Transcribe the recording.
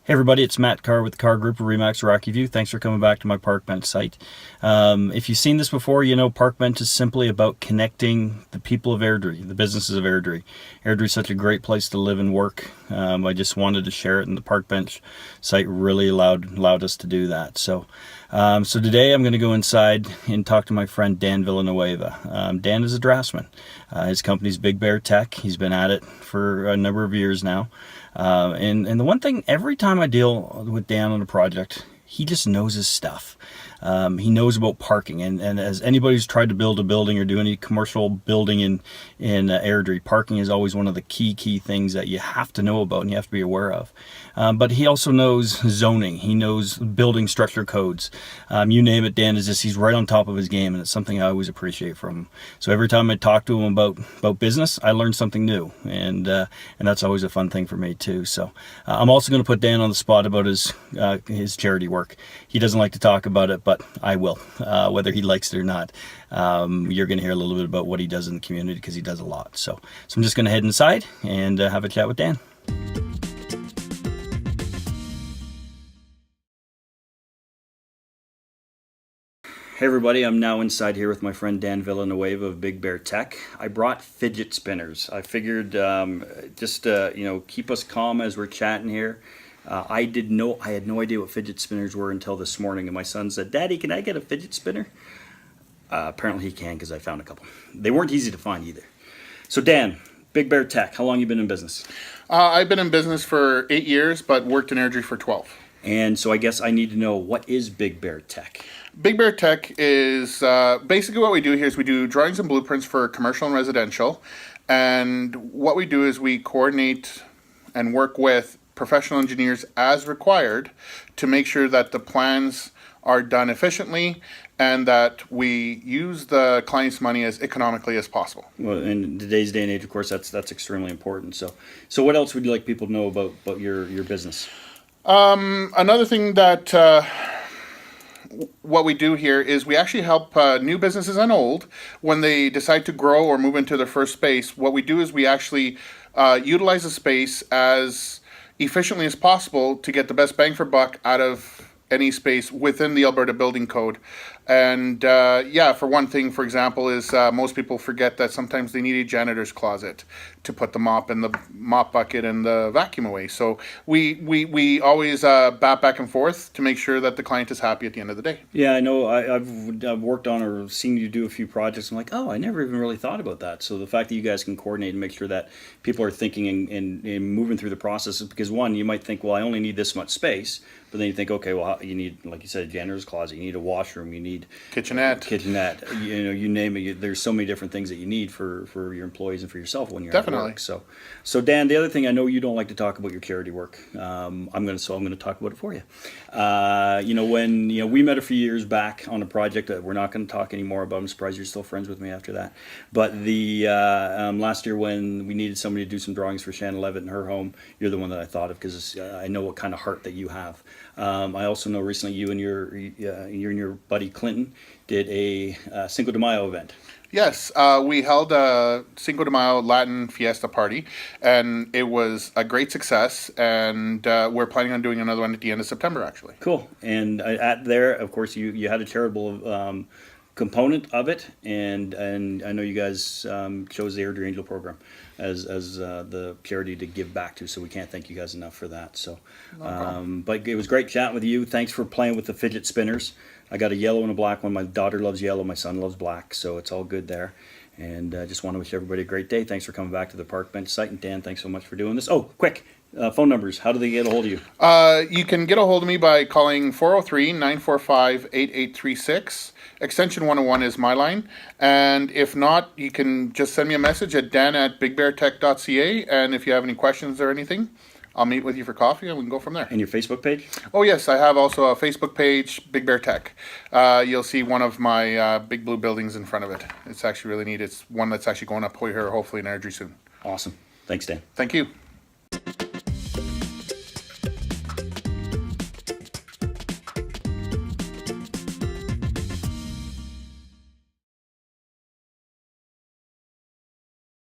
Hey everybody, it's Matt Carr with the Car Group of Remax Rocky View. Thanks for coming back to my park bench site. If you've seen this before, you know park bench is simply about connecting the people of Airdrie, the businesses of Airdrie. Airdrie is such a great place to live and work. I just wanted to share it, and the park bench site really allowed us to do that. So today I'm going to go inside and talk to my friend Dan Villanueva. Dan is a draftsman. His company's Big Bear Tech. He's been at it for a number of years now. And the one thing, every time I deal with Dan on a project, he just knows his stuff. He knows about parking, and as anybody who's tried to build a building or do any commercial building in Airdrie, parking is always one of the key things that you have to know about and you have to be aware of. But he also knows zoning. He knows building structure codes. You name it, Dan is he's right on top of his game, and it's something I always appreciate from him. So every time I talk to him about business, I learn something new, and that's always a fun thing for me too. So I'm also going to put Dan on the spot about his charity work. He doesn't like to talk about it, but I will, whether he likes it or not. You're going to hear a little bit about what he does in the community, because he does a lot. So I'm just going to head inside and have a chat with Dan. Hey everybody, I'm now inside here with my friend Dan Villanueva of Big Bear Tech. I brought fidget spinners. I figured keep us calm as we're chatting here. I had no idea what fidget spinners were until this morning, and my son said, "Daddy, can I get a fidget spinner?" Apparently he can, because I found a couple. They weren't easy to find either. So Dan, Big Bear Tech, how long you been in business? I've been in business for 8 years, but worked in Airdrie for 12. And so I guess I need to know, what is Big Bear Tech? Big Bear Tech is basically what we do here is we do drawings and blueprints for commercial and residential. And what we do is we coordinate and work with professional engineers as required to make sure that the plans are done efficiently and that we use the client's money as economically as possible. Well, in today's day and age, of course, that's extremely important. So what else would you like people to know about your business? Another thing that what we do here is we actually help new businesses and old when they decide to grow or move into their first space. What we do is we actually utilize the space as efficiently as possible to get the best bang for buck out of any space within the Alberta Building Code. And for one thing, for example, is most people forget that sometimes they need a janitor's closet to put the mop in the mop bucket and the vacuum away. So we always bat back and forth to make sure that the client is happy at the end of the day. Yeah, I know. I've worked on or seen you do a few projects. I'm like, oh, I never even really thought about that. So the fact that you guys can coordinate and make sure that people are thinking and moving through the process, because one, you might think, well, I only need this much space. But then you think, okay, well, you need, like you said, a janitor's closet, you need a washroom, you need kitchenette, you name it. There's so many different things that you need for your employees and for yourself when you're Definitely. at work. So Dan, the other thing, I know you don't like to talk about your charity work. I'm going to talk about it for you. When we met a few years back on a project that we're not going to talk anymore about. I'm surprised you're still friends with me after that. But the last year when we needed somebody to do some drawings for Shannon Levitt in her home, you're the one that I thought of, because I know what kind of heart that you have. I also know recently you and your buddy Clinton did a Cinco de Mayo event. Yes, we held a Cinco de Mayo Latin fiesta party, and it was a great success, and we're planning on doing another one at the end of September, actually. Cool. And at there, of course, you had a charitable component of it, and I know you guys chose the Airdrie Angel program as the charity to give back to, so we can't thank you guys enough for that. So, but it was great chatting with you. Thanks for playing with the fidget spinners. I got a yellow and a black one. My daughter loves yellow, my son loves black, so it's all good there. And I just want to wish everybody a great day. Thanks for coming back to the Park Bench site. And Dan, thanks so much for doing this. Oh, quick, phone numbers. How do they get a hold of you? You can get a hold of me by calling 403-945-8836. Extension 101 is my line. And if not, you can just send me a message at dan@bigbeartech.ca. And if you have any questions or anything, I'll meet with you for coffee and we can go from there. And your Facebook page? Oh, yes. I have also a Facebook page, Big Bear Tech. You'll see one of my big blue buildings in front of it. It's actually really neat. It's one that's actually going up here, hopefully in Airdrie soon. Awesome. Thanks, Dan. Thank you.